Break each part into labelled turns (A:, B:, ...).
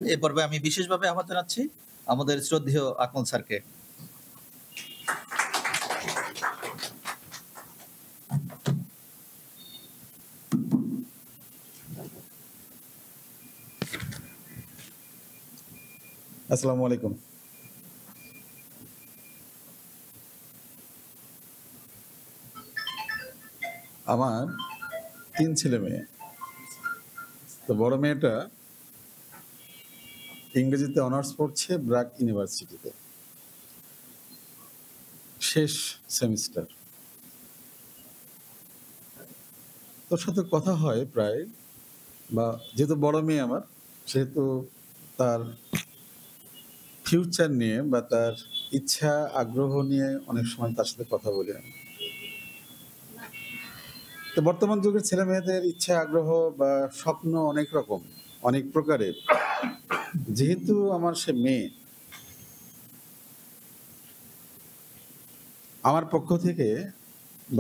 A: এ পর্বে আমি বিশেষভাবে আহ্বান জানাচ্ছি আমাদের শ্রদ্ধেয় আকমল স্যারকে।
B: আসসালামু আলাইকুম। আমার ৩ ছেলে মেয়ে। তো বড় মেয়েটা ইংরেজিতে অনার্স পড়ছে ব্র্যাক ইউনিভার্সিটিতে। শেষ সেমিস্টার। তোর সাথে কথা হয় প্রায়, বা যেহেতু বড় মেয়ে আমার, সেহেতু তার ফিউচার নিয়ে বা তার ইচ্ছা আগ্রহ নিয়ে অনেক সময় তার সাথে কথা বলি আমি। তো বর্তমান যুগের ছেলে মেয়েদের ইচ্ছা আগ্রহ বা স্বপ্ন অনেক রকম, অনেক প্রকারের। যেহেতু আমার সে মেয়ে, আমার পক্ষ থেকে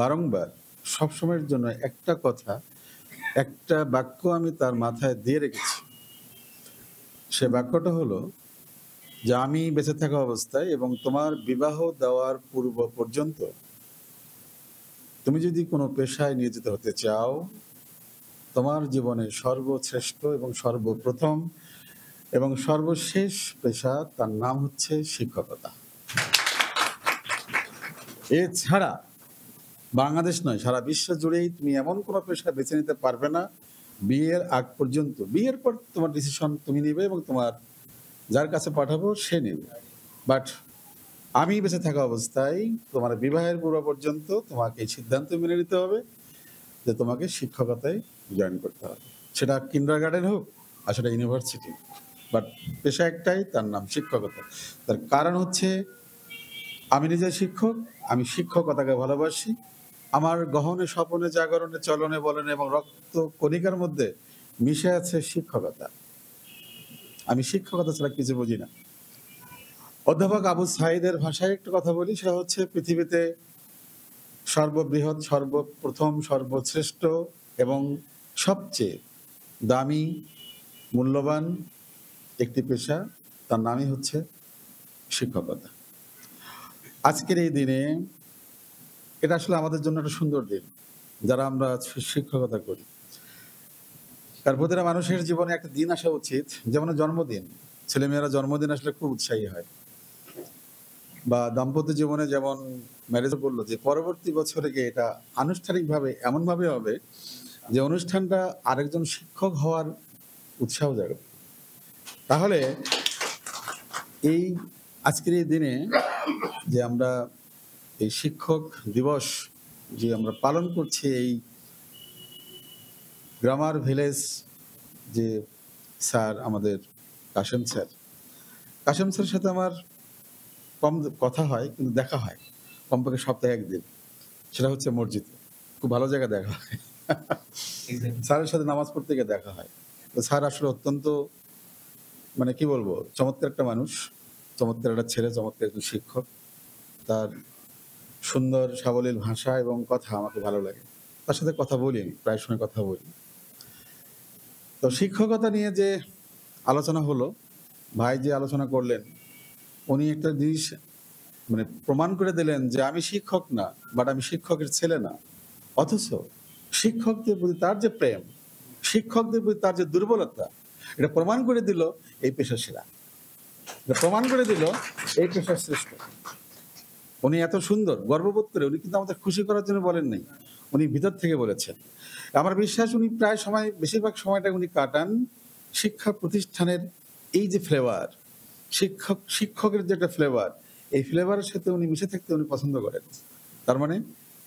B: বারংবার সবসময়ের জন্য একটা কথা, একটা বাক্য আমি তার মাথায় দিয়ে রেখেছি। সে বাক্যটা হলো যে আমি বেঁচে থাকা অবস্থায় এবং তোমার বিবাহ দেওয়ার পূর্ব পর্যন্ত তুমি যদি কোনো পেশায় নিয়োজিত হতে চাও, তোমার জীবনে সর্বশ্রেষ্ঠ এবং সর্বপ্রথম এবং সর্বশেষ পেশা, তার নাম হচ্ছে শিক্ষকতা। এছাড়া বাংলাদেশ নয়, সারা বিশ্ব জুড়েই তুমি এমন কোনো পেশা বেছে নিতে পারবে না বিয়ের আগ পর্যন্ত। বিয়ের পর তোমার ডিসিশন তুমি নিবে এবং তোমার যার কাছে পাঠাবো সে নেবে। বাট আমি বেঁচে থাকা অবস্থায় তোমার বিবাহের পূর্ব পর্যন্ত তোমাকে এই সিদ্ধান্ত মেনে নিতে হবে যে তোমাকে শিক্ষকতায় জয়েন করতে হবে। সেটা কিন্ডারগার্টেন হোক আর সেটা ইউনিভার্সিটি, বাট পেশা একটাই, তার নাম শিক্ষকতা। তার কারণ হচ্ছে আমি নিজে শিক্ষক, আমি শিক্ষকতাকে ভালোবাসি। আমার গহনে স্বপনে জাগরণে চলনে বলনে এবং রক্ত কণিকার মধ্যে মিশে আছে শিক্ষকতা। আমি শিক্ষকতা ছাড়া কিছু বুঝি না। অধ্যাপক আবু সাঈদের ভাষায় একটা কথা বলি, সেটা হচ্ছে পৃথিবীতে সর্ববৃহৎ, সর্বপ্রথম, সর্বশ্রেষ্ঠ এবং সবচেয়ে দামি, মূল্যবান একটি পেশা, তার নামই হচ্ছে শিক্ষকতা। আজকের এই দিনে এটা আসলে আমাদের জন্য একটা সুন্দর দিন, যারা আমরা শিক্ষকতা করি। কারণ প্রতিটা মানুষের জীবনে একটা দিন আসা উচিত, যেমন জন্মদিন। ছেলেমেয়েরা জন্মদিন আসলে খুব উৎসাহী হয়, বা দাম্পত্য জীবনে যেমন ম্যারেজ বললো যে পরবর্তী বছরে গিয়ে এটা আনুষ্ঠানিকভাবে এমনভাবে হবে যে অনুষ্ঠানটা আরেকজন শিক্ষক হওয়ার উৎসাহ জাগবে। তাহলে এই আজকের এই দিনে যে আমরা এই শিক্ষক দিবস যে আমরা পালন করছি, এই গ্রামার ভিলেজ যে স্যার আমাদের কাশেম স্যারের সাথে আমার কম কথা হয়, কিন্তু দেখা হয় কমপক্ষে সপ্তাহে একদিন। সেটা হচ্ছে মসজিদে, খুব ভালো জায়গায় দেখা হয়। স্যারের সাথে নামাজ পড়তে গিয়ে দেখা হয়। তো স্যার আসলে অত্যন্ত, মানে কি বলবো, চমৎকার একটা মানুষ, চমৎকার একটা ছেলে, চমৎকার একজন শিক্ষক। তার সুন্দর সাবলীল ভাষা এবং কথা আমাকে ভালো লাগে। তার সাথে কথা বলি, প্রায় সময় কথা বলি। তো শিক্ষকতা নিয়ে যে আলোচনা হলো, ভাই যে আলোচনা করলেন, উনি একটা জিনিস মানে প্রমাণ করে দিলেন যে আমি শিক্ষক না, বাট আমি শিক্ষকের ছেলে না। অথচ শিক্ষকদের প্রতি তার যে প্রেম, শিক্ষকদের প্রতি তার যে দুর্বলতা, এটা প্রমাণ করে দিল এই পেশার সেরা, এটা প্রমাণ করে দিল এই পেশার শ্রেষ্ঠ। উনি এত সুন্দর গর্ববোধ করে, উনি কিন্তু আমাদের খুশি করার জন্য বলেন নাই, উনি ভিতর থেকে বলেছেন। আমার বিশ্বাস উনি প্রায় সময়, বেশিরভাগ সময়টা উনি কাটান শিক্ষা প্রতিষ্ঠানের এই যে ফ্লেভার, শিক্ষকের যে একটা ফ্লেভার, এই ফ্লেভারের সাথে উনি মিশে থাকতে উনি পছন্দ করেন। তার মানে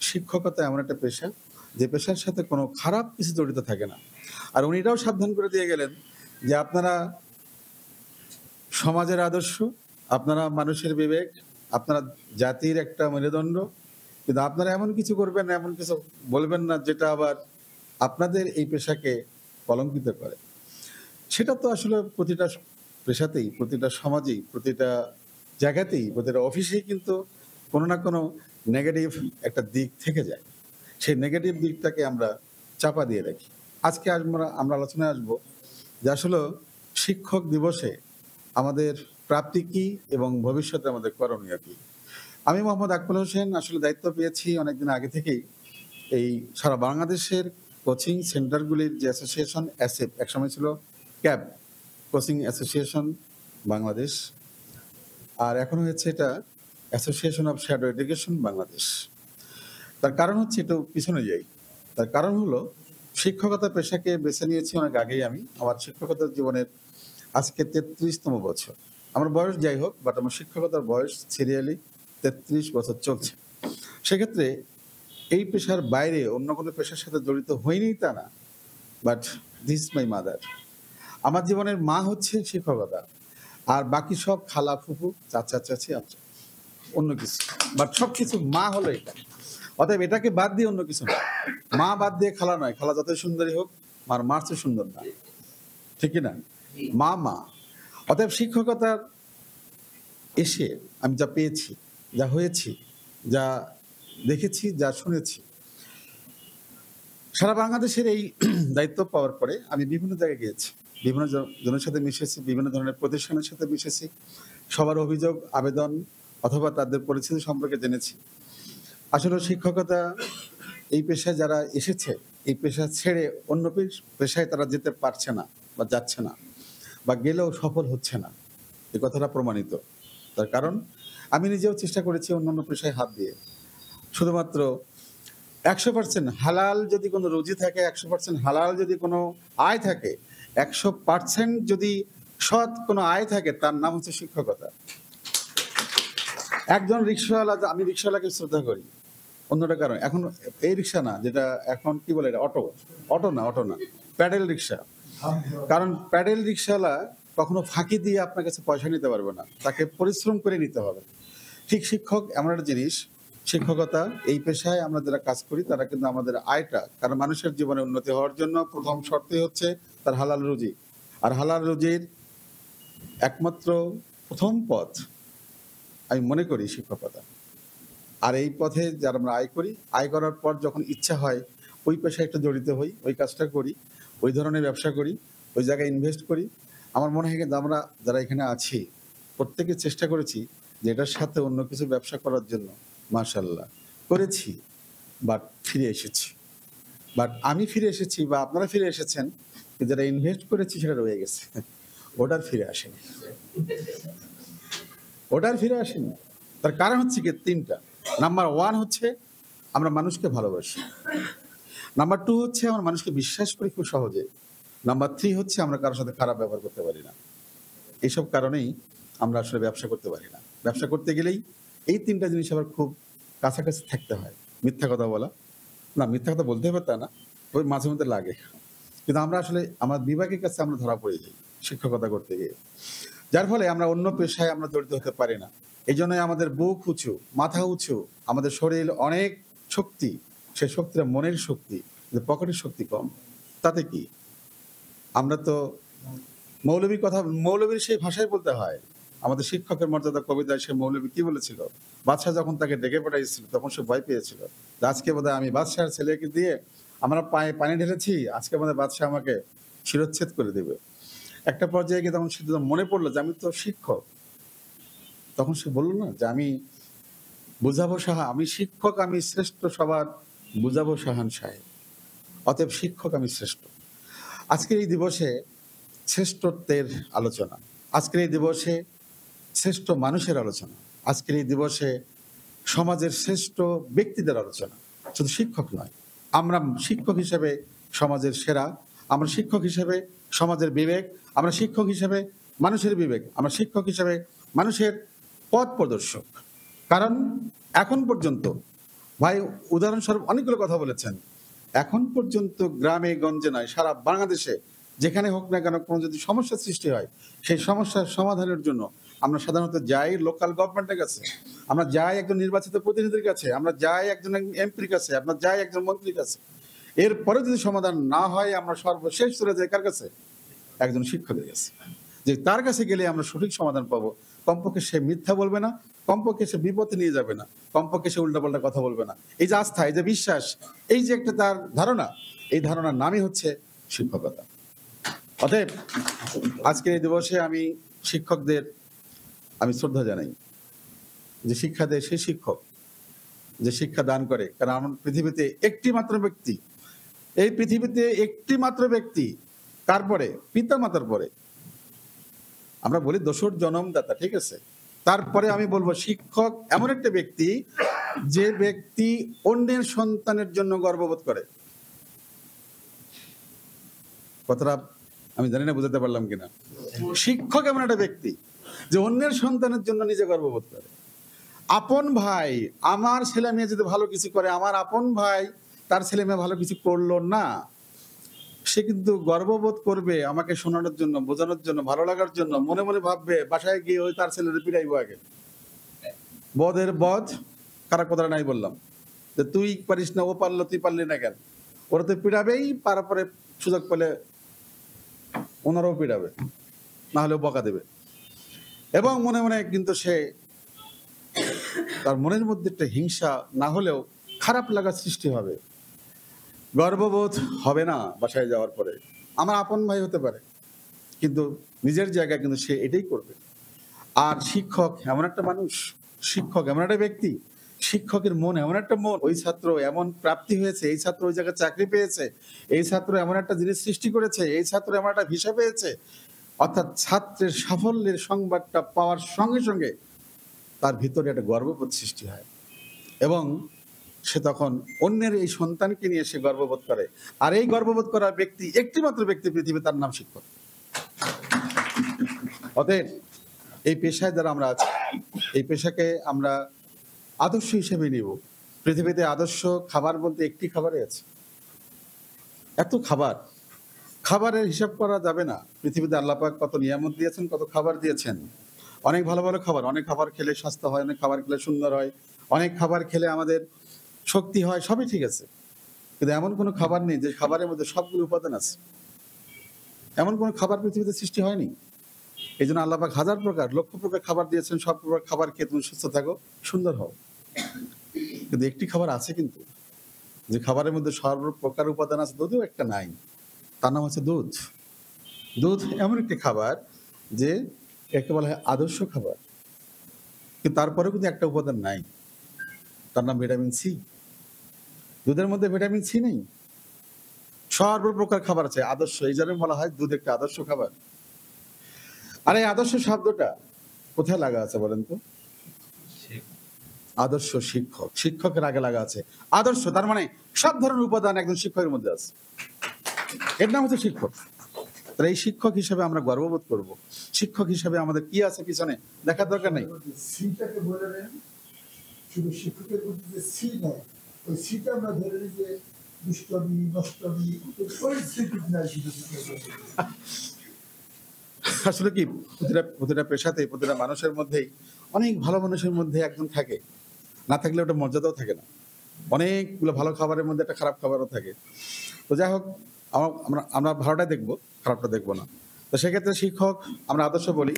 B: শিক্ষকতা এমন একটা পেশা যে পেশার সাথে কোনো খারাপ কিছু জড়িত থাকে না। আর উনি এটাও সাবধান করে দিয়ে গেলেন যে আপনারা সমাজের আদর্শ, আপনারা মানুষের বিবেক, আপনারা জাতির একটা মেরুদণ্ড, কিন্তু আপনারা এমন কিছু করবেন না, এমন কিছু বলবেন না যেটা আবার আপনাদের এই পেশাকে কলঙ্কিত করে। সেটা তো আসলে প্রতিটা পেশাতেই, প্রতিটা সমাজেই, প্রতিটা জায়গাতেই, প্রতিটা অফিসেই কিন্তু কোনো না কোনো নেগেটিভ একটা দিক থেকে যায়। সেই নেগেটিভ দিকটাকে আমরা চাপা দিয়ে রাখি। আজকে আমরা আলোচনায় আসবো যে আসলে শিক্ষক দিবসে আমাদের প্রাপ্তি কি এবং ভবিষ্যতে আমাদের করণীয় কি। আমি মোহাম্মদ আকমল হোসেন আসলে দায়িত্ব পেয়েছি অনেকদিন আগে থেকেই এই সারা বাংলাদেশের কোচিং সেন্টারগুলির যে অ্যাসোসিয়েশন অ্যাসেপ, একসময় ছিল ক্যাব কোচিং অ্যাসোসিয়েশন বাংলাদেশ, আর এখন হয়েছে এটা association of shadow education Bangladesh. তার কারণ হচ্ছে একটু পিছনে যাই। তার কারণ হলো শিক্ষকতা পেশাকে বেছে নিয়েছি অনেক আগেই আমি। আমার শিক্ষকতার জীবনের আজকে 33তম বছর। আমার বয়স যাই হোক, বাট আমার শিক্ষকতার বয়স সিরিয়ালি 33 বছর চলছে। সেক্ষেত্রে এই পেশার বাইরে অন্য কোনো পেশার সাথে জড়িত হইনি তা না, বাট দিস মাই মাদার। আমার জীবনের মা হচ্ছে শিক্ষকতা, আর বাকি সব খালা ফুফু চাচা চাচি আচ্ছা অন্য কিছু, বাট সব কিছু মা হলো এটা। অতএব এটাকে বাদ দিয়ে অন্য কিছু না। মা বাদ দিয়ে খালা নয়, খালা যতই সুন্দরী হোক মার মার চেয়ে সুন্দর না, ঠিক না? মা মা। অতএব শিক্ষকতার এসে আমি যা পেয়েছি, যা হয়েছি, যা দেখেছি, যা শুনেছি, সারা বাংলাদেশের এই দায়িত্ব পাওয়ার পরে আমি বিভিন্ন জায়গায় গিয়েছি, বিভিন্ন জনের সাথে মিশেছি, বিভিন্ন ধরনের প্রতিষ্ঠানের সাথে মিশেছি, সবার অভিযোগ আবেদন অথবা তাদের পরিস্থিতি সম্পর্কে জেনেছি। আসলে শিক্ষকতা এই পেশায় যারা এসেছে, এই পেশা ছেড়ে অন্য পেশায় তারা যেতে পারছে না বা যাচ্ছে না, বা গেলেও সফল হচ্ছে না, এই কথাটা প্রমাণিত। তার কারণ আমি নিজেও চেষ্টা করেছি অন্যান্য পেশায় হাত দিয়ে। শুধুমাত্র 100% হালাল যদি কোনো রুজি থাকে, 100% হালাল যদি কোনো আয় থাকে, 100% যদি সৎ কোনো আয় থাকে, তার নাম হচ্ছে শিক্ষকতা। একজন রিক্সাওয়ালা, আমি রিক্সাওয়ালাকে শ্রদ্ধা করি অন্যটা কারণ, এখন এই রিক্সা না, যেটা এখন কি বলে, এটা অটো না প্যাডেল রিক্সা। কারণ প্যাডেল রিক্সাওয়ালা কখনো ফাঁকি দিয়ে আপনার কাছে পয়সা নিতে পারবে না, তাকে পরিশ্রম করে নিতে হবে। ঠিক শিক্ষক এমন একটা জিনিস, শিক্ষকতা এই পেশায় আমরা যারা কাজ করি তারা কিন্তু আমাদের আয়টা, কারণ মানুষের জীবনে উন্নতি হওয়ার জন্য প্রথম শর্তই হচ্ছে তার হালাল রুজি। আর হালাল রুজির একমাত্র প্রথম পথ আমি মনে করি শিক্ষকতা। আর এই পথে যারা আমরা আয় করি, আয় করার পর যখন ইচ্ছা হয় ওই পেশায় একটু জড়িত হই, ওই কাজটা করি, ওই ধরনের ব্যবসা করি, ওই জায়গায় ইনভেস্ট করি। আমার মনে হয় কিন্তু আমরা যারা এখানে আছি প্রত্যেকে চেষ্টা করেছি যে এটার সাথে অন্য কিছু ব্যবসা করার জন্য। মাশাআল্লাহ করেছি, বাট ফিরে এসেছি। বাট আমি ফিরে এসেছি বা আপনারা ফিরে এসেছেন, যারা ইনভেস্ট করেছি সেটা রয়ে গেছে, ওটার ফিরে আসেনি, তার কারণ হচ্ছে কি তিনটা। নাম্বার 1 হচ্ছে আমরা মানুষকে ভালোবাসি। নাম্বার 2 হচ্ছে আমরা মানুষকে বিশ্বাস করি খুব সহজে। নাম্বার 3 হচ্ছে আমরা কারোর সাথে খারাপ ব্যবহার করতে পারি না। এইসব কারণেই আমরা আসলে ব্যবসা করতে পারি না। ব্যবসা করতে গেলেই এই তিনটা জিনিস আবার খুব কাছাকাছি থাকতে হয়। মিথ্যা কথা বলা না, মিথ্যা কথা বলতে হবে তা না, ওই মাঝে মধ্যে লাগে, কিন্তু আমরা আসলে আমার বিভাগের কাছে আমরা ধরা পড়ে যাই শিক্ষকতা করতে গিয়ে, যার ফলে আমরা অন্য পেশায় আমরা জড়িত হতে পারি না। এই জন্যই আমাদের বুক উঁচু, মাথা উঁচু, আমাদের শরীর অনেক শক্তি, সেই শক্তিটা মনের শক্তি, পকেটের শক্তি কম। তাতে কি আমরা তো মৌলবীর সেই ভাষায় বলতে হয়। আমাদের শিক্ষকের মর্যাদা কবিতায় সে মৌলবী কি বলেছিল, বাদশাহ যখন তাকে ডেকে পাঠাইছিল তখন সে ভয় পেয়েছিল, আজকে বোধহয় আমি বাদশাহের ছেলেকে দিয়ে আমরা পায়ে পানি ঢেলেছি, আজকে বোধহয় বাদশাহ আমাকে শিরচ্ছেদ করে দেবে। একটা পর্যায়ে গিয়ে তখন সে মনে পড়লো যে আমি তো শিক্ষক, তখন সে বললো না যে আমি বুঝাবো আমি শিক্ষক, আমি শ্রেষ্ঠ, সবার বুঝাবো শাহান সাহেব। অতএব শিক্ষক আমি শ্রেষ্ঠ। আজকের এই দিবসে শ্রেষ্ঠত্বের আলোচনা, আজকের এই দিবসে শ্রেষ্ঠ মানুষের আলোচনা, আজকের এই দিবসে সমাজের শ্রেষ্ঠ ব্যক্তিদের আলোচনা। শুধু শিক্ষক নয়, আমরা শিক্ষক হিসেবে সমাজের সেরা, আমরা শিক্ষক হিসেবে সমাজের বিবেক, আমরা শিক্ষক হিসেবে মানুষের বিবেক, আমরা শিক্ষক হিসেবে মানুষের পথ প্রদর্শক। কারণ এখন পর্যন্ত ভাই উদাহরণস্বরূপ অনেকগুলো কথা বলেছেন, এখন পর্যন্ত গ্রামে গঞ্জে নয়, সারা বাংলাদেশে যেখানে হোক না কেন কোনো যদি সমস্যার সৃষ্টি হয়, সেই সমস্যার সমাধানের জন্য আমরা সাধারণত যাই লোকাল গভর্নমেন্টের কাছে, আমরা যাই একজন নির্বাচিত প্রতিনিধির কাছে, আমরা যাই একজন এমপির কাছে, আমরা যাই একজন মন্ত্রীর কাছে। এরপরে যদি সমাধান না হয় আমরা সর্বশেষ চলে যাই কার কাছে? একজন শিক্ষকের কাছে, যে তার কাছে গেলে আমরা সঠিক সমাধান পাবো। কমপক্ষে সে মিথ্যা বলবে না, কমপক্ষে সে বিপদে নিয়ে যাবে না, কমপক্ষে সে উল্টাপাল্টা কথা বলবে না। এই যে আস্থা, এই যে বিশ্বাস, এই যে একটা তার ধারণা, এই ধারণার নামই হচ্ছে শিক্ষকতা। অতএব আজকের এই দিবসে আমি শিক্ষকদের আমি শ্রদ্ধা জানাই, যে শিক্ষা দেয় সেই শিক্ষক যে শিক্ষা দান করে। কারণ আমার পৃথিবীতে একটি মাত্র ব্যক্তি, এই পৃথিবীতে একটি মাত্র ব্যক্তি, তারপরে পিতা মাতার পরে আমরা বলি দোসর জনমদাতা, ঠিক আছে, তারপরে আমি বলবো শিক্ষক এমন একটা ব্যক্তি যে ব্যক্তি অন্যের সন্তানের জন্য গর্ববোধ করে। কথাটা আমি জানি না বুঝাতে পারলাম কিনা। শিক্ষক এমন একটা ব্যক্তি যে অন্যের সন্তানের জন্য নিজে গর্ববোধ করে। আপন ভাই, আমার ছেলে মেয়ে যদি ভালো কিছু করে, আমার আপন ভাই তার ছেলে মেয়ে ভালো কিছু করলো না, সে কিন্তু গর্ববোধ করবে আমাকে শোনানোর জন্য, বোঝানোর জন্য, ভালো লাগার জন্য। মনে মনে ভাববে বাসায় গিয়ে ওই তার ছেলের পিটাইবো আগে। বদের বধ, খারাপ কথাটা নাই বললাম, যে তুই পারিস না, ও পারলো, তুই পারলি না কেন। ওরা তো পিটাবেই, তারপরে সুযোগ পেলে ওনারাও পিটাবে, না হলেও বকা দেবে। এবং মনে মনে কিন্তু সে তার মনের মধ্যে একটা হিংসা না হলেও খারাপ লাগার সৃষ্টি হবে। গর্ববোধ হবে না বাসায় যাওয়ার পরে। আমার আপন ভাই হতে পারে, কিন্তু নিজের জায়গায় কিন্তু সে এটাই করবে। আর শিক্ষক এমন একটা মানুষ, শিক্ষক এমন একটা ব্যক্তি, শিক্ষকের মন এমন একটা মন, ওই ছাত্র এমন প্রাপ্তি হয়েছে, এই ছাত্র ওই জায়গায় চাকরি পেয়েছে, এই ছাত্র এমন একটা জিনিস সৃষ্টি করেছে, এই ছাত্র এমন একটা ভিসা পেয়েছে, অর্থাৎ ছাত্রের সাফল্যের সংবাদটা পাওয়ার সঙ্গে সঙ্গে তার ভিতরে একটা গর্ববোধ সৃষ্টি হয়, এবং সে তখন অন্যের এই সন্তানকে নিয়ে সে গর্ববোধ করে। আর এই গর্ববোধ করা ব্যক্তি একটি মাত্র ব্যক্তি পৃথিবী, তার নাম শিক্ষক। অতএব এই পেশায় যারা আমরা আছি, এই পেশাকে আমরা আদর্শ হিসেবে নিব। পৃথিবীতে আদর্শ খাবার বলতে একটি খাবারই আছে। এত খাবার, খাবারের হিসাব করা যাবে না। পৃথিবীতে আল্লাহ পাক কত নিয়ামত দিয়েছেন, কত খাবার দিয়েছেন। অনেক ভালো ভালো খাবার, অনেক খাবার খেলে স্বাস্থ্য হয়, অনেক খাবার খেলে সুন্দর হয়, অনেক খাবার খেলে আমাদের শক্তি হয়, সবই ঠিক আছে। কিন্তু এমন কোনো খাবার নেই যে খাবারের মধ্যে সবগুলো উপাদান আছে। এমন কোনো খাবার পৃথিবীতে সৃষ্টি হয়নি। এই জন্য আল্লাহ পাক হাজার প্রকার, লক্ষ প্রকার খাবার দিয়েছেন। সব প্রকার খাবার খেয়ে তুমি সুস্থ থাকো, সুন্দর হও। কিন্তু একটি খাবার আছে, কিন্তু যে খাবারের মধ্যে সর্বপ্রকার উপাদান আছে, যদিও একটা নাই, তার নাম হচ্ছে দুধ। দুধ এমন একটি খাবার যে একে বলা হয় আদর্শ খাবার, কিন্তু তারপরেও কিন্তু একটা উপাদান নাই, তার নাম ভিটামিন সি। দুধের মধ্যে ভিটামিন সি নেই। সর্বপ্রকার খাবার আছে আদর্শ, এই জন্য বলা হয় দুধ একটা আদর্শ খাবার। আর এই আদর্শ শব্দটা কোথায় লাগা আছে বলেন তো? আদর্শ শিক্ষক, শিক্ষকের আগে লাগা আছে আদর্শ। তার মানে সব ধরনের উপাদান একজন শিক্ষকের মধ্যে আছে, এর নাম হচ্ছে শিক্ষক। তাহলে এই শিক্ষক হিসেবে আমরা গর্ববোধ করব। শিক্ষক হিসেবে আমাদের কি আছে পিছনে দেখার দরকার নেই।
C: সিটাকে বলে নেন, শুধু শিক্ষকের মধ্যে যে সি নয়, ওই সিটা আমরা ধরে নিই যে দুষ্টমি, নষ্টমি, ওই সিটি নাই শুধু।
B: আসলে কি প্রতিটা পেশাতে, প্রতিটা মানুষের মধ্যেই, অনেক ভালো মানুষের মধ্যে একজন থাকে, না থাকলে ওটা মর্যাদাও থাকে না। অনেকগুলো ভালো খাবারের মধ্যে একটা খারাপ খাবারও থাকে। তো যাই হোক, আমরা ভালোটা দেখবো, খারাপটা দেখবো না। তো সেক্ষেত্রে শিক্ষক আমরা আদর্শ বলি,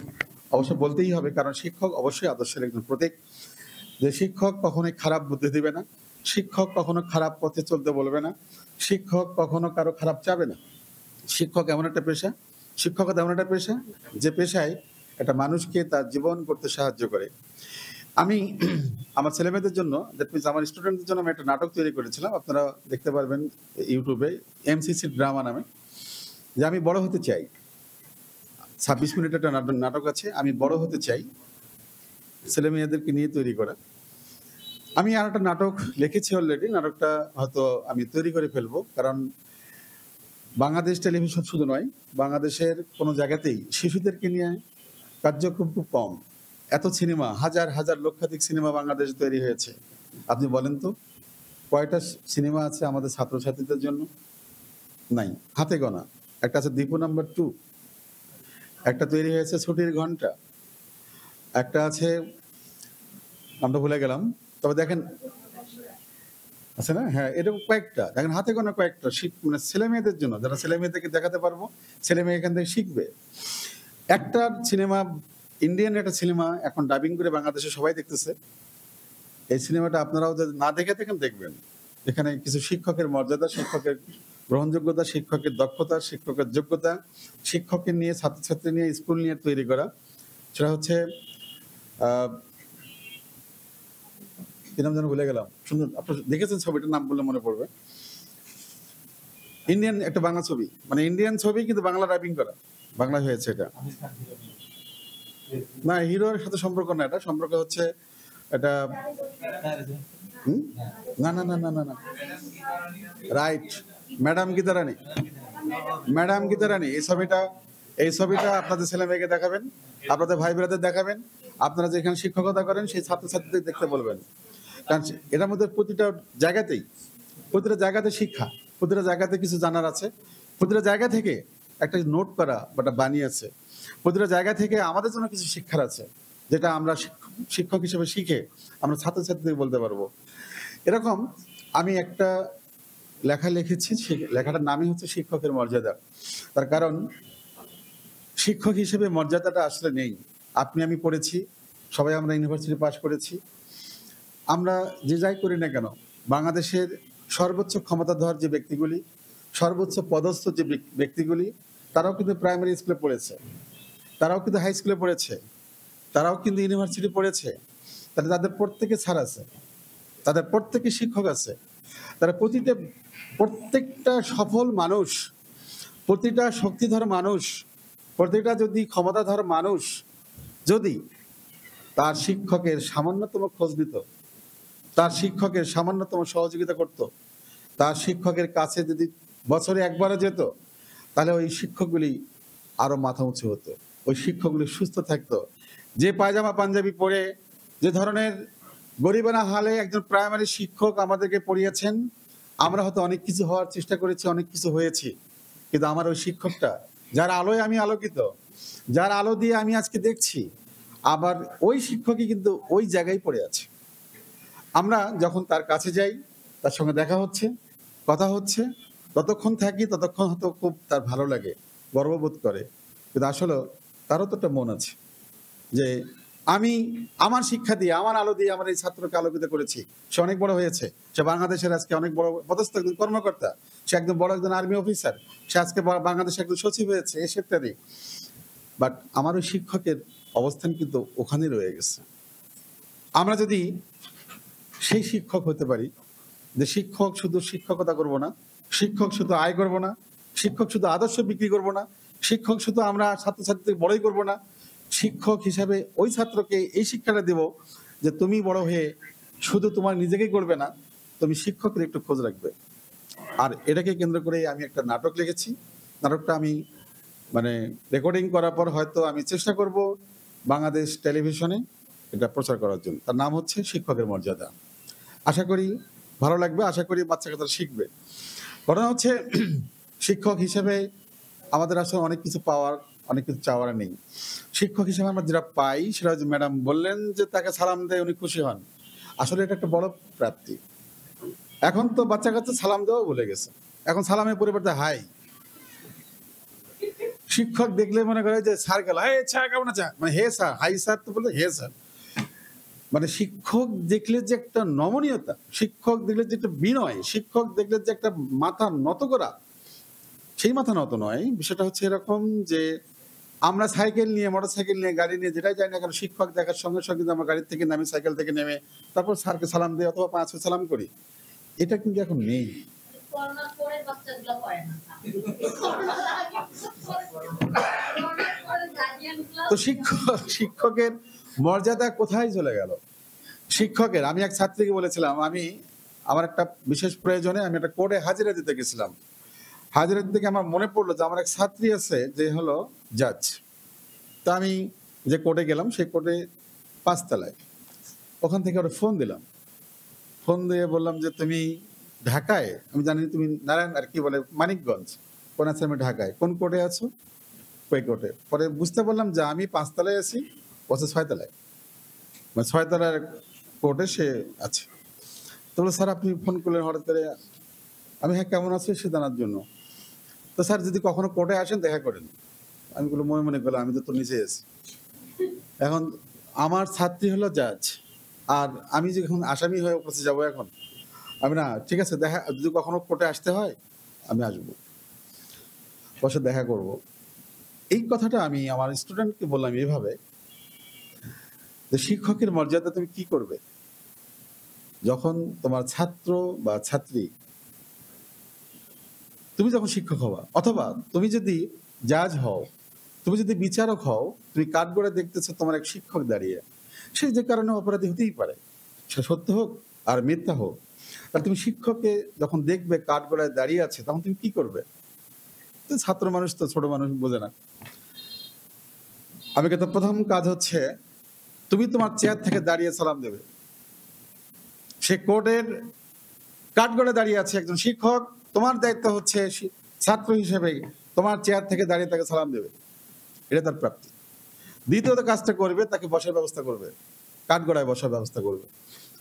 B: অবশ্য বলতেই হবে, কারণ শিক্ষক অবশ্যই আদর্শের একজন প্রতীক। যে শিক্ষক কখনোই খারাপ বুদ্ধি দিবে না, শিক্ষক কখনো খারাপ পথে চলতে বলবে না, শিক্ষক কখনো কারো খারাপ চাবে না। শিক্ষক এমন একটা পেশা, শিক্ষকতা এমন একটা পেশা যে পেশায় একটা মানুষকে তার জীবন করতে সাহায্য করে। আমি আমার ছেলেমেয়েদের জন্য, দ্যাট মিনস আমার স্টুডেন্টদের জন্য আমি একটা নাটক তৈরি করেছিলাম, আপনারা দেখতে পারবেন ইউটিউবে, এমসিসি ড্রামা নামে, যে আমি বড় হতে চাই। 26 মিনিটের একটা নাটক আছে, আমি বড় হতে চাই, ছেলে মেয়েদেরকে নিয়ে তৈরি করা। আমি আর একটা নাটক লিখেছি অলরেডি, নাটকটা হয়তো আমি তৈরি করে ফেলবো, কারণ বাংলাদেশ টেলিভিশন শুধু নয়, বাংলাদেশের কোনো জায়গাতেই শিশুদেরকে নিয়ে কার্যক্রম খুব কম। এত সিনেমা, হাজার হাজার লক্ষাধিক সিনেমা বাংলাদেশে তৈরি হয়েছে। আপনি বলেন তো কয়টা সিনেমা আছে আমাদের ছাত্রছাত্রীদের জন্য? নাই, হাতে গোনা। একটা আছে দীপু নাম্বার 2, একটা তৈরি হয়েছে ছুটির ঘন্টা, একটা আছে নামটা ভুলে গেলাম, তবে দেখেন আছে না, হ্যাঁ, এরকম কয়েকটা দেখেন, হাতে গোনা কয়েকটা মানে ছেলে মেয়েদের জন্য, যারা ছেলে মেয়েদেরকে দেখাতে পারবো, ছেলে মেয়ে এখান থেকে শিখবে। একটা সিনেমা, ইন্ডিয়ান একটা সিনেমা এখন ডাবিং করে বাংলাদেশে সবাই দেখতেছে। এই সিনেমাটা আপনারাও যদি না দেখে থাকেন দেখবেন, এখানে কিছু শিক্ষকের মর্যাদা, শিক্ষকের গ্রহণযোগ্যতা, শিক্ষকের দক্ষতা, শিক্ষকের যোগ্যতা, শিক্ষকের নিয়ে, ছাত্রছাত্রী নিয়ে, স্কুল নিয়ে তৈরি করা। সেটা হচ্ছে কি নাম যেন ভুলে গেলাম, সুন্দর, আপনার দেখেছেন ছবিটার নাম বললে মনে পড়বে। ইন্ডিয়ান একটা বাংলা ছবি, মানে ইন্ডিয়ান ছবি কিন্তু বাংলা রাইপিং করা, বাংলায় হয়েছে এটা। না, হিরোর সাথে সম্পর্ক না, এটা সম্পর্ক হচ্ছে এটা না না না না না না রাইট, ম্যাডাম গীতা রানী, ম্যাডাম গীতা রানী। এই ছবিটা আপনাদের ছেলে মেয়েকে দেখাবেন, আপনাদের ভাই বোনেদের দেখাবেন, আপনারা যেখানে শিক্ষকতা করেন সেই ছাত্রছাত্রীদের দেখতে বলবেন। কারণ এটার মধ্যে প্রতিটা জায়গাতে শিক্ষা, প্রতিটা জায়গাতে কিছু জানার আছে, প্রতিটা জায়গা থেকে একটা নোট করা বা বানিয়েছে, প্রতিটা জায়গা থেকে আমাদের জন্য কিছু শিক্ষার আছে, যেটা আমরা শিক্ষক হিসেবে শিখে আমরা ছাত্রছাত্রীদের বলতে পারবো। এরকম আমি একটা লেখা লিখেছি, লেখাটার নামই হচ্ছে শিক্ষকের মর্যাদা। তার কারণ শিক্ষক হিসেবে মর্যাদাটা আসলে নেই। আমি পড়েছি, সবাই আমরা ইউনিভার্সিটি পাশ করেছি, আমরা যে যাই করি না কেন বাংলাদেশের সর্বোচ্চ ক্ষমতাধর যে ব্যক্তিগুলি, সর্বোচ্চ পদস্থ যে ব্যক্তিগুলি, তারাও কিন্তু প্রাইমারি স্কুলে পড়েছে, তারাও কিন্তু হাই স্কুলে পড়েছে, তারাও কিন্তু ইউনিভার্সিটি পড়েছে। তাহলে তাদের প্রত্যেকে ছাড় আছে, তাদের প্রত্যেকে শিক্ষক আছে। তারা প্রত্যেকটা সফল মানুষ, প্রতিটা শক্তিধর মানুষ, প্রতিটা যদি ক্ষমতাধর মানুষ যদি তার শিক্ষকের সামান্যতম খোঁজ নিত, তার শিক্ষকের সামান্যতম সহযোগিতা করত, তার শিক্ষকের কাছে যদি বছরে একবারও যেত, তাহলে ওই শিক্ষকগুলি আরো মাথা উঁচু হতো, ওই শিক্ষকগুলি সুস্থ থাকতো। যে পায়জামা পাঞ্জাবি পরে যে ধরনের গরিবানা হালে একজন প্রাইমারি শিক্ষক আমাদেরকে পড়িয়েছেন, আমরা হয়তো অনেক কিছু হওয়ার চেষ্টা করেছি, অনেক কিছু হয়েছি, কিন্তু আমার ওই শিক্ষকটা, যার আলোয় আমি আলোকিত, যার আলো দিয়ে আমি আজকে দেখছি, আবার ওই শিক্ষকই কিন্তু ওই জায়গায় পড়ে আছে। আমরা যখন তার কাছে যাই, তার সঙ্গে দেখা হচ্ছে, কথা হচ্ছে, ততক্ষণ থাকি, ততক্ষণ হয়তো খুব তার ভালো লাগে, গর্ববোধ করে, কিন্তু আসলে তারও তো একটা মন আছে যে আমি আমার শিক্ষা দিয়ে, আমার আলো দিয়ে আমার এই ছাত্রকে আলোকিত করেছি। সে অনেক বড় হয়েছে, সে বাংলাদেশের আজকে অনেক বড় পদস্থ একজন কর্মকর্তা, সে একদম বড় একজন আর্মি অফিসার, সে আজকে বাংলাদেশে একজন সচিব হয়েছে, এ সেক্টরে। বাট আমার ওই শিক্ষকের অবস্থান কিন্তু ওখানে রয়ে গেছে। আমরা যদি সেই শিক্ষক হতে পারি, যে শিক্ষক শুধু শিক্ষকতা করব না, শিক্ষক শুধু আয় করব না, শিক্ষক শুধু আদর্শ বিক্রি করব না, শিক্ষক শুধু আমরা ছাত্রছাত্রীদের বড়ই করব না, শিক্ষক হিসাবে ওই ছাত্রকে এই শিক্ষাটা দেব যে তুমি বড় হয়ে শুধু তোমার নিজেকেই করবে না, তুমি শিক্ষকের একটু খোঁজ রাখবে। আর এটাকে কেন্দ্র করে আমি একটা নাটক লিখেছি। নাটকটা আমি রেকর্ডিং করার পর হয়তো আমি চেষ্টা করব বাংলাদেশ টেলিভিশনে এটা প্রচার করার জন্য। তার নাম হচ্ছে শিক্ষকের মর্যাদা। আশা করি ভালো লাগবে, আশা করি বাচ্চা কাচ্চারা শিখবে। ঘটনা হচ্ছে শিক্ষক হিসেবে আমাদের আসলে অনেক কিছু পাওয়ার, অনেক কিছু চাওয়ার নেই। শিক্ষক হিসেবে আমরা যেটা পাই সেটা হচ্ছে, ম্যাডাম বললেন যে তাকে সালাম দেয়, উনি খুশি হন। আসলে এটা একটা বড় প্রাপ্তি। এখন তো বাচ্চা কাচ্চা সালাম দেওয়া ভুলে গেছে, এখন সালামের পরিবর্তে হাই। শিক্ষক দেখলে মনে করে যে স্যার গেল, হে স্যার কেমন আছে, হে স্যার, হাই স্যার তো বলে হে স্যার। শিক্ষক দেখলে যে একটা নমনীয়তা, শিক্ষক দেখলে যে একটা বিনয়, শিক্ষক দেখলে যে একটা মাথা নত করা, সেই মাথা নত নয়। বিষয়টা হচ্ছে এরকম যে আমরা সাইকেল নিয়ে, মোটরসাইকেল নিয়ে, গাড়ি নিয়ে যেটাই যাই না কেন, শিক্ষক দেখার সঙ্গে সঙ্গে আমরা গাড়ি থেকে নামি, সাইকেল থেকে নেমে তারপর স্যারকে সালাম দিই অথবা 5 সালাম করি। এটা কিন্তু এখন নেই। তো শিক্ষকের মর্যাদা কোথায় চলে গেল? শিক্ষকের, আমি এক ছাত্রীকে বলেছিলাম, আমি আমার একটা বিশেষ প্রয়োজনে আমি একটা কোর্টে হাজিরা দিতে গেছিলাম। হাজিরা দিতে গিয়ে আমার মনে পড়লো যে আমার এক ছাত্রী আছে যে হলো জাজ। তা আমি যে কোর্টে গেলাম, সেই কোর্টে 5 তলায়, ওখান থেকে ওরা ফোন দিলাম। ফোন দিয়ে বললাম যে তুমি ঢাকায়, আমি জানি তুমি নারায়ণ আর কি বলে মানিকগঞ্জ, কোন আছে, আমি ঢাকায়, কোন কোর্টে আছো? ওই কোর্টে। পরে বুঝতে পারলাম যে আমি 5 তলায় আছি, ও 6 তলায়, 6 তলার কোর্টে সে আছে। তো বলে, স্যার আপনি ফোন করলেন হঠাৎ করে? আমি, হ্যাঁ কেমন আছো সে জানার জন্য। তো স্যার যদি কখনো কোর্টে আসেন দেখা করেন। আমি বলে মনে করলাম আমি তো নিচে আছি। এখন আমার ছাত্রী হলো জাজ, আর আমি যখন আসামি হয়ে উপস্থিত যাবো, এখন আমি না, ঠিক আছে দেখা, যদি কখনো কোর্টে আসতে হয় আমি আসবো, বসে দেখা করব। এই কথাটা আমি আমার স্টুডেন্টকে বললাম এইভাবে যে শিক্ষকের মর্যাদা তুমি কি করবে যখন তোমার ছাত্র বা ছাত্রী, তুমি যখন শিক্ষক হবা অথবা তুমি যদি জাজ হও, তুমি যদি বিচারক হও, তুমি কাঠগড়ে দেখতেছো তোমার এক শিক্ষক দাঁড়িয়ে, সে যে কারণে অপরাধী হতেই পারে, সেটা সত্য হোক আর মিথ্যা হোক, তাহলে তুমি শিক্ষককে যখন দেখবে কাঠগড়ায় দাঁড়িয়ে আছে তখন তুমি কি করবে? তো ছাত্র মানুষ তো, ছোট মানুষ বোঝে না। আমি তো প্রথম কাজ হচ্ছে তুমি তোমার চেয়ার থেকে দাঁড়িয়ে সালাম দেবে। সে কোর্টের কাঠগড়ে দাঁড়িয়ে আছে একজন শিক্ষক, তোমার দায়িত্ব হচ্ছে ছাত্র হিসেবে তোমার চেয়ার থেকে দাঁড়িয়ে তাকে সালাম দেবে, এটা তার প্রাপ্তি। দ্বিতীয়ত কাজটা করবে, তাকে বসার ব্যবস্থা করবে, কাঠগড়ায় বসার ব্যবস্থা করবে।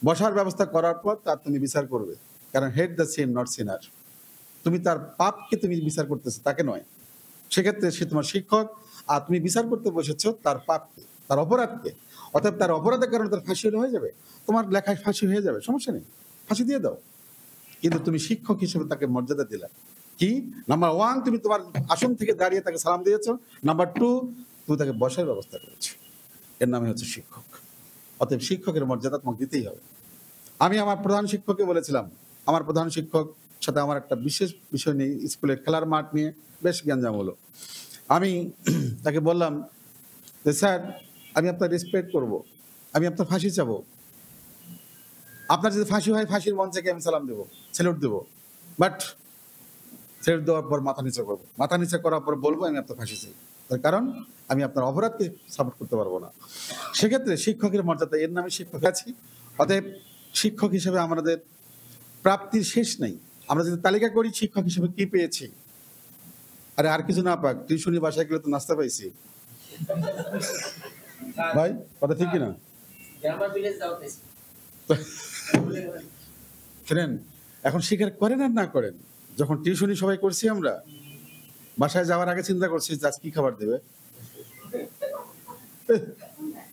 B: বসার ব্যবস্থা করার পর তার তুমি বিচার করবে, কারণ হেড দ্য সিন নট সিনার, তুমি তার পাপকে তুমি বিচার করতেছো, তাকে নয়। সেক্ষেত্রে সে তোমার শিক্ষক, আর তুমি বিচার করতে বসেছো তার পাপকে, তার অপরাধকে। অর্থাৎ তার অপরাধের কারণে তার ফাঁসি হয়ে যাবে, তোমার লেখায় ফাঁসি হয়ে যাবে, সমস্যা নেই, ফাঁসি দিয়ে দাও। কিন্তু তুমি শিক্ষক হিসেবে তাকে মর্যাদা দিলা কি? নাম্বার 1, তুমি তোমার আসন থেকে দাঁড়িয়ে তাকে সালাম দিয়েছো। নাম্বার 2, তুমি তাকে বসার ব্যবস্থা করেছো। এর নামে হচ্ছে শিক্ষক। অতএব শিক্ষকের মর্যাদা তোমাকে দিতেই হবে। আমি আমার প্রধান শিক্ষককে বলেছিলাম, আমার প্রধান শিক্ষক সাথে আমার একটা বিশেষ বিষয় নিয়ে, স্কুলের খেলার মাঠ নিয়ে বেশ গ্যাঞ্জাম হলো। আমি তাকে বললাম যে স্যার, আমি আপনার রেসপেক্ট করব, আমি আপনার ফাঁসি চাবো, আপনার যদি ফাঁসি হয় ফাঁসির মঞ্চে গিয়ে আমি সালাম দেবো, স্যালুট দেবো, বাট স্যালুট দেওয়ার পর মাথা নিচে করবো, মাথা নিচে করার পর বলবো আমি আপনার ফাঁসি চাই, তার কারণ আমি আপনার অপরাধকে সাপোর্ট করতে পারবো না। সেক্ষেত্রে শিক্ষকের মর্যাদা, এর নামে শিক্ষক আছি। অতএব শিক্ষক হিসেবে আমাদের প্রাপ্তির শেষ নেই। আমরা যদি তালিকা করি শিক্ষক হিসেবে কি পেয়েছি, আরে আর কিছু না পাক, টিউশনি বাসায় গেলে তো নাস্তা পাইছি ভাই, কথা ঠিক কিনা? শোনেন, এখন স্বীকার করেন আর না করেন, যখন টিউশনি সবাই করছি আমরা, বাসায় যাওয়ার আগে চিন্তা করছি যে আজ কি খাবার দেবে,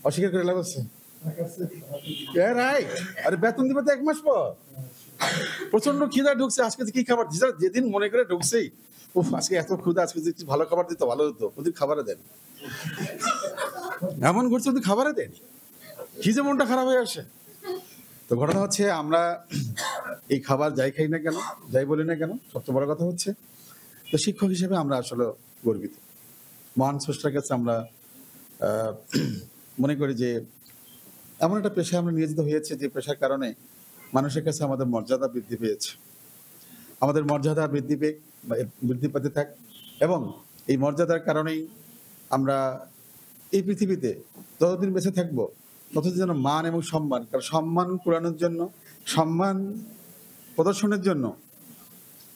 B: অস্বীকার করে লাভ আছে? আরে বেতন দিবে তো 1 মাস পর, প্রচন্ড খিদা ঢুকছে, আজকে কি খাবার, যেদিন মনে করে ঢুকছেই, ও আজকে এত ক্ষুধা, আজকে যদি ভালো খাবার দিত ভালো হতো, ওদের খাবারে দেন, এমন করছে ওদের খাবারে দেন, কি যে মনটা খারাপ হয়ে আসে। তো ঘটনা হচ্ছে আমরা এই খাবার যাই খাই না কেন, যাই বলি না কেন, সবচেয়ে বড় কথা হচ্ছে তো শিক্ষক হিসেবে আমরা আসলে গর্বিত। মহান স্রষ্টার কাছে আমরা মনে করি যে এমন একটা পেশায় আমরা নিয়োজিত হয়েছে যে পেশার কারণে মানুষের কাছে আমাদের মর্যাদা বৃদ্ধি পেয়েছে। আমাদের মর্যাদা বৃদ্ধি পেতে থাক, এবং এই মর্যাদার কারণেই আমরা এই পৃথিবীতে যতদিন বেঁচে থাকবো ততদিন যেন মান এবং সম্মান, কারণ সম্মান কুড়ানোর জন্য, সম্মান প্রদর্শনের জন্য,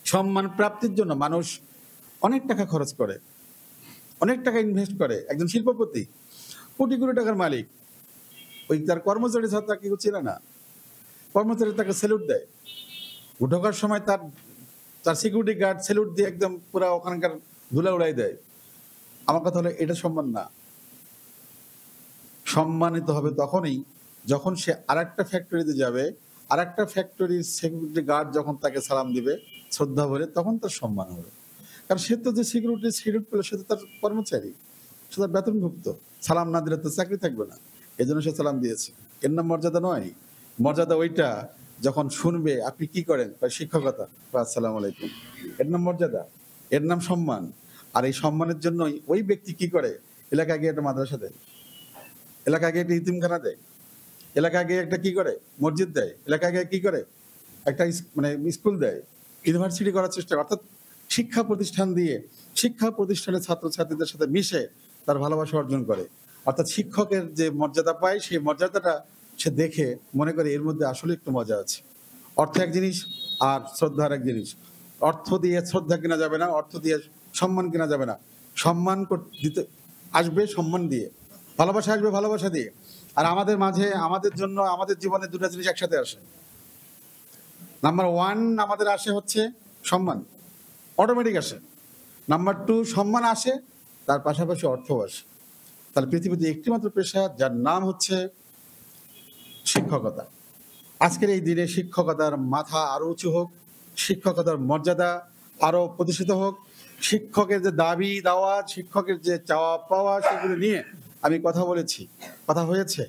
B: সম্মান প্রাপ্তির জন্য মানুষ অনেক টাকা খরচ করে, অনেক টাকা ইনভেস্ট করে। একজন শিল্পপতি কোটি কোটি টাকার মালিক, ওই তার কর্মচারী ছাড়া তাকে কেউ চেনে না, কর্মচারী তাকে স্যালুট দেয়, ঢোকার সময় তার সিকিউরিটি গার্ড স্যালুট দিয়ে একদম পুরো ওখানকার ধুলা উড়াই দেয়। আমার কথা হলো এটা সম্মান না। সম্মানিত হবে তখনই যখন সে আরেকটা ফ্যাক্টরিতে যাবে, আরেকটা ফ্যাক্টরির সিকিউরিটি গার্ড যখন তাকে সালাম দিবে শ্রদ্ধা ভরে, তখন তার সম্মান হবে। কারণ সে তো যে সিকিউরিটি পেল, সে তো তার কর্মচারী, সে তার বেতনভুক্ত, সালাম না দিলে তো চাকরি থাকবে না, এই জন্য সে সালাম দিয়েছে। এর নাম মর্যাদা নয়। মর্যাদা ওইটা যখন শুনবে আপনি কি করেন, শিক্ষকতা, আসসালামু আলাইকুম, এর নাম মর্যাদা, এর নাম সম্মান। আর এই সম্মানের জন্যই ওই ব্যক্তি কি করে, এলাকায় গিয়ে একটা মাদ্রাসা দেয়, এলাকায় গিয়ে একটা ইতিমখানা দেয়, এলাকায় গিয়ে একটা কি করে মসজিদ দেয়, এলাকায় গিয়ে কি করে একটা স্কুল দেয়, ইউনিভার্সিটি করার চেষ্টা করে। অর্থাৎ শিক্ষা প্রতিষ্ঠান দিয়ে, শিক্ষা প্রতিষ্ঠানের ছাত্রছাত্রীদের সাথে মিশে তার ভালোবাসা অর্জন করে। অর্থাৎ শিক্ষকের যে মর্যাদা পায়, সেই মর্যাদাটা সে দেখে মনে করে এর মধ্যে আসলে একটু মজা আছে। অর্থ এক জিনিস আর শ্রদ্ধা এক জিনিস। অর্থ দিয়ে শ্রদ্ধা কেনা যাবে না, অর্থ দিয়ে সম্মান কেনা যাবে না। সম্মান দিতে আসবে সম্মান দিয়ে, ভালোবাসা আসবে ভালোবাসা দিয়ে। আর আমাদের মাঝে, আমাদের জন্য, আমাদের জীবনে দুটো জিনিস একসাথে আসে। নাম্বার 1 আমাদের আসে হচ্ছে সম্মান, অটোমেটিক আসে। নাম্বার 2 সম্মান আসে, তার পাশাপাশি অর্থ আসে। তাহলে পৃথিবীতে একটি মাত্র পেশা যার নাম হচ্ছে শিক্ষকতা। আজকের এই দিনে শিক্ষকতার মাথা আরো উঁচু হোক, শিক্ষকতার মর্যাদা আরো প্রতিষ্ঠিত হোক। শিক্ষকের যে দাবি দাওয়া, শিক্ষকের যে চাওয়া পাওয়া, সেগুলো নিয়ে আমি কথা বলেছি, কথা হয়েছে।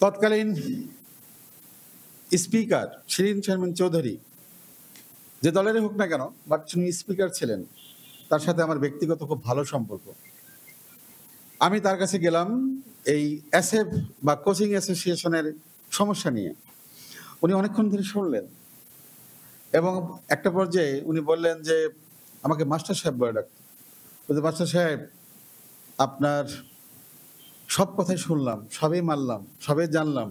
B: তৎকালীন স্পিকার শিরিন শারমিন চৌধুরী, যে দলেরই হোক না কেন, বাট তিনি স্পিকার ছিলেন, তার সাথে আমার ব্যক্তিগত খুব ভালো সম্পর্ক। আমি তার কাছে গেলাম এই এসএফ বা কোচিং অ্যাসোসিয়েশনের সমস্যা নিয়ে। উনি অনেকক্ষণ ধরে শুনলেন এবং একটা পর্যায়ে উনি বললেন যে আমাকে মাস্টার সাহেব বলে ডাকতো। বলতে, মাস্টার সাহেব, আপনার সব কথাই শুনলাম, সবই মানলাম, সবই জানলাম,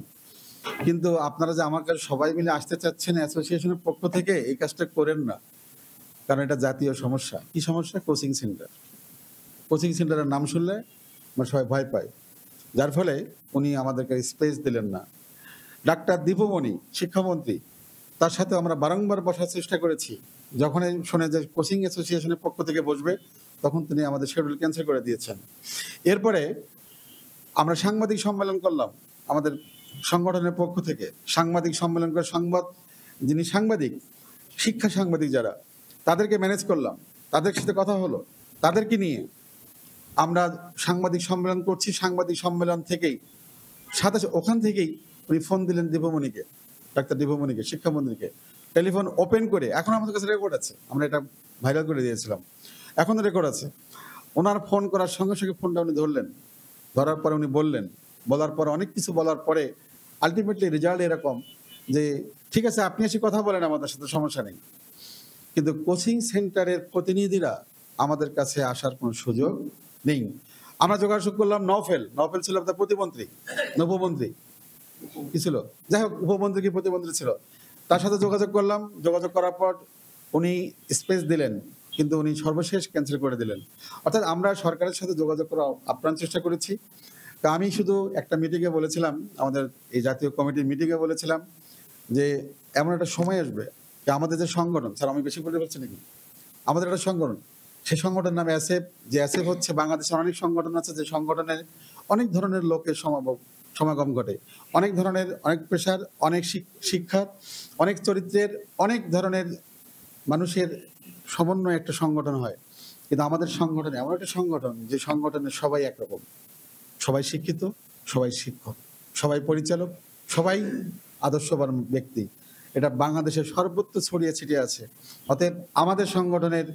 B: কিন্তু আপনারা যে আমার কাছে সবাই মিলে আসতে চাচ্ছেন অ্যাসোসিয়েশনের পক্ষ থেকে, এই কাজটা করেন না, কারণ এটা জাতীয় সমস্যা। কি সমস্যা? Coaching centre. কোচিং সেন্টারের নাম শুনলে আমরা সবাই ভয় পাই, যার ফলে উনি আমাদেরকে স্পেস দিলেন না। ডাক্তার দীপমণি শিক্ষামন্ত্রী, তার সাথে আমরা বারংবার বসার চেষ্টা করেছি। যখনই শুনে যে কোচিং অ্যাসোসিয়েশনের পক্ষ থেকে বসবে, তখন তিনি আমাদের শিডিউল ক্যান্সেল করে দিয়েছেন। এরপরে আমরা সাংবাদিক সম্মেলন করলাম আমাদের সংগঠনের পক্ষ থেকে। সাংবাদিক সম্মেলন করে যিনি সাংবাদিক, শিক্ষা সাংবাদিক যারা, তাদেরকে ম্যানেজ করলাম, তাদের সাথে কথা হলো, তাদেরকে নিয়ে আমরা সাংবাদিক সম্মেলন করছি। সাংবাদিক সম্মেলন থেকেই ওখান থেকেই উনি ফোন দিলেন দীপমণিকে, ডাক্তার দীপমণিকে, শিক্ষামন্ত্রীকে, টেলিফোন ওপেন করে। এখন আমাদের কাছে রেকর্ড আছে, আমরা এটা ভাইরাল করে দিয়েছিলাম, এখনো রেকর্ড আছে। ওনার ফোন করার সঙ্গে সঙ্গে ফোনটা উনি ধরলেন, ধরার পরে উনি বললেন, বলার পরে অনেক কিছু বলার পরে আলটিমেটলি রেজাল্ট এরকম যে ঠিক আছে, আপনি এসে কথা বলেন, আমাদের সাথে সমস্যা নেই, কিন্তু কোচিং সেন্টারের প্রতিনিধিরা আমাদের কাছে আসার কোনো সুযোগ নেই। আমরা যোগাযোগ করলাম নওফেল ছিল আপনার প্রতিমন্ত্রী, উপমন্ত্রী কি ছিল, যাই হোক, উপমন্ত্রী কি প্রতিমন্ত্রী ছিল, তার সাথে যোগাযোগ করলাম। যোগাযোগ করার পর উনি স্পেস দিলেন, কিন্তু উনি সর্বশেষ ক্যান্সেল করে দিলেন। অর্থাৎ আমরা সরকারের সাথে যোগাযোগ করার আপ্রাণ চেষ্টা করেছি। তা আমি শুধু একটা মিটিংয়ে বলেছিলাম, আমাদের এই জাতীয় কমিটির মিটিংয়ে বলেছিলাম যে এমন একটা সময় আসবে যে আমাদের যে সংগঠন, স্যার আমি বেশি বলতে পারছি নাকি, আমাদের একটা সংগঠন, সেই সংগঠনের নাম এসএফ। যে এসএফ হচ্ছে বাংলাদেশের অনেক সংগঠন আছে, যে সংগঠনের অনেক ধরনের লোকের সমাগম ঘটে, অনেক ধরনের, অনেক পেশার, অনেক শিক্ষার, অনেক চরিত্রের, অনেক ধরনের মানুষের সমন্বয়ে একটা সংগঠন হয়। কিন্তু আমাদের সংগঠন এমন একটা সংগঠন, যে সংগঠনের সবাই একরকম, সবাই শিক্ষিত, সবাই শিক্ষক, সবাই পরিচালক, সবাই আদর্শবান ব্যক্তি। এটা বাংলাদেশের সর্বত্র ছড়িয়ে ছিটিয়ে আছে। অতএব আমাদের সংগঠনের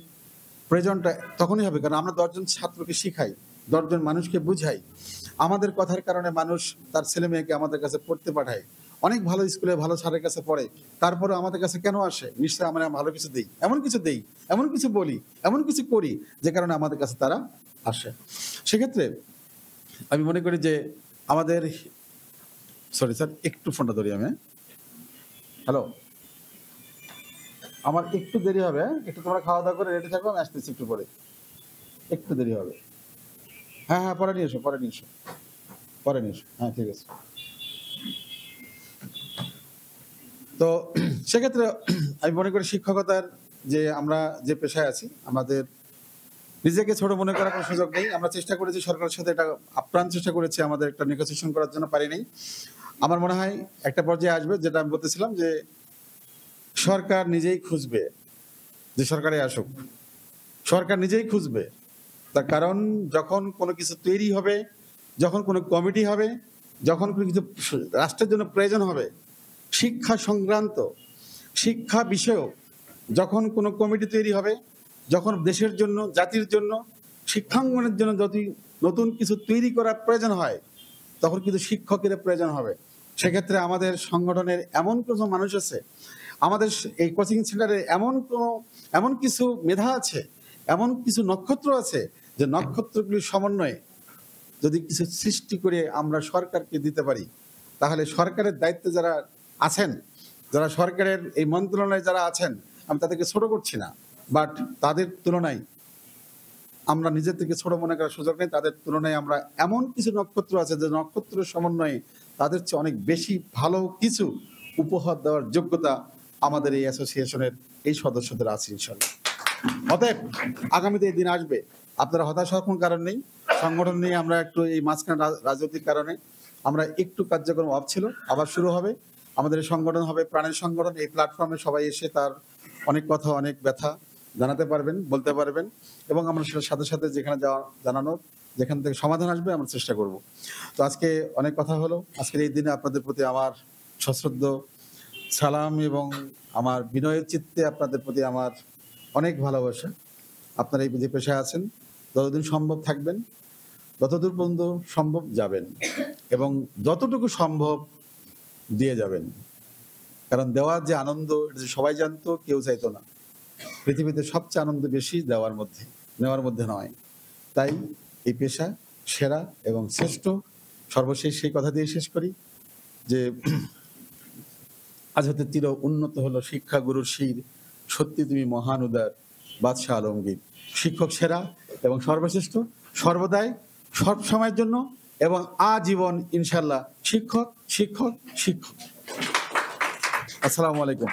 B: প্রয়োজনটা তখনই হবে, কারণ আমরা 10 জন ছাত্রকে শিখাই, 10 জন মানুষকে বুঝাই। আমাদের কথার কারণে মানুষ তার ছেলে মেয়েকে আমাদের কাছে পড়তে পাঠায়, অনেক ভালো স্কুলে ভালো স্যারের কাছে পড়ে, তারপরে আমাদের কাছে কেন আসে? নিশ্চয়ই আমরা ভালো কিছু দিই, এমন কিছু বলি, এমন কিছু করি, যে কারণে আমাদের কাছে তারা আসে। সেক্ষেত্রে আমি মনে করি যে আমাদের, সরি স্যার, একটু ফোনটা ধরি আমি। হ্যালো, আমার একটু দেরি হবে, একটু তোমরা খাওয়া দাওয়া করে রেডি থাকো, আমি আসতেছি একটু পরে, একটু দেরি হবে। হ্যাঁ, পরে নিয়ে এসো, হ্যাঁ ঠিক আছে। তো সেক্ষেত্রে আমি মনে করি শিক্ষকতার যে আমরা যে পেশায় আছি, আমাদের নিজেকে ছোট মনে করার কোনো সুযোগ নেই। আমরা চেষ্টা করেছি সরকারের সাথে, এটা আপ্রাণ চেষ্টা করেছি, আমাদের একটা নেগোসিয়েশন করার জন্য পারিনি। আমার মনে হয় একটা পর্যায়ে আসবে, যেটা আমি বলতেছিলাম, যে সরকার নিজেই খুঁজবে, যে সরকারে আসুক, সরকার নিজেই খুঁজবে। তার কারণ যখন কোনো কিছু তৈরি হবে, যখন কোনো কমিটি হবে, যখন কোনো কিছু রাষ্ট্রের জন্য প্রয়োজন হবে, শিক্ষা সংক্রান্ত, শিক্ষা বিষয়ক যখন কোনো কমিটি তৈরি হবে, যখন দেশের জন্য, জাতির জন্য, শিক্ষাঙ্গনের জন্য যদি নতুন কিছু তৈরি করার প্রয়োজন হয়, তখন কিন্তু শিক্ষকের প্রয়োজন হবে। সেক্ষেত্রে আমাদের সংগঠনের এমন কোনো মানুষ আছে, আমাদের এই কোচিং সেন্টারে এমন কিছু মেধা আছে, এমন কিছু নক্ষত্র আছে, যে নক্ষত্রগুলির সমন্বয়ে যদি কিছু সৃষ্টি করে আমরা সরকারকে দিতে পারি, তাহলে সরকারের দায়িত্বে যারা আছেন, যারা সরকারের এই মন্ত্রণালয়ে যারা আছেন, আমি তাদেরকে ছোট করছি না, বাট তাদের তুলনায় আমরা নিজের থেকে ছোট মনে করার সুযোগ নেই। তাদের তুলনায় আমরা এমন কিছু নক্ষত্র আছে, যে নক্ষত্রের সমন্বয়ে তাদের চেয়ে অনেক বেশি ভালো কিছু উপহার দেওয়ার যোগ্যতা আমাদের এই অ্যাসোসিয়েশনের এই সদস্যদের আছে ইনশাআল্লাহ। অতএব আগামীতে এই দিন আসবে, আপনারা হতাশ হওয়ার কোনো কারণ নেই। সংগঠন নিয়ে আমরা একটু এই মাঝখানে রাজনৈতিক কারণে আমরা একটু কার্যক্রম অফ ছিল, আবার শুরু হবে। আমাদের এই সংগঠন হবে প্রাণের সংগঠন। এই প্ল্যাটফর্মে সবাই এসে তার অনেক কথা, অনেক ব্যথা জানাতে পারবেন, বলতে পারবেন, এবং আমরা সেটার সাথে সাথে যেখানে জানানোর, যেখান থেকে সমাধান আসবে আমরা চেষ্টা করব। তো আজকে অনেক কথা হলো। আজকের এই দিনে আপনাদের প্রতি আমার সশ্রদ্ধ সালাম এবং আমার বিনয়ের চিত্তে আপনাদের প্রতি আমার অনেক ভালোবাসা। আপনারা এই যে পেশায় আছেন, যতদিন সম্ভব থাকবেন, যতদূর পর্যন্ত সম্ভব যাবেন, এবং যতটুকু সম্ভব দিয়ে যাবেন। কারণ দেওয়ার যে আনন্দ, এটা যে সবাই জানতো, কেউ চাইতো না। পৃথিবীতে সবচেয়ে আনন্দ বেশি দেওয়ার মধ্যে, নেওয়ার মধ্যে নয়। তাই এই পেশা সেরা এবং শ্রেষ্ঠ। সর্বশেষ সেই কথা দিয়ে শেষ করি যে আজ হতে চির উন্নত হলো শিক্ষা গুরুর শির, সত্যি তুমি মহান উদার বাদশাহ আলমগীর। শিক্ষক সেরা এবং সর্বশ্রেষ্ঠ, সর্বদাই, সব সময়ের জন্য এবং আজীবন ইনশাল্লাহ শিক্ষক শিক্ষক শিক্ষক। আসসালামু আলাইকুম।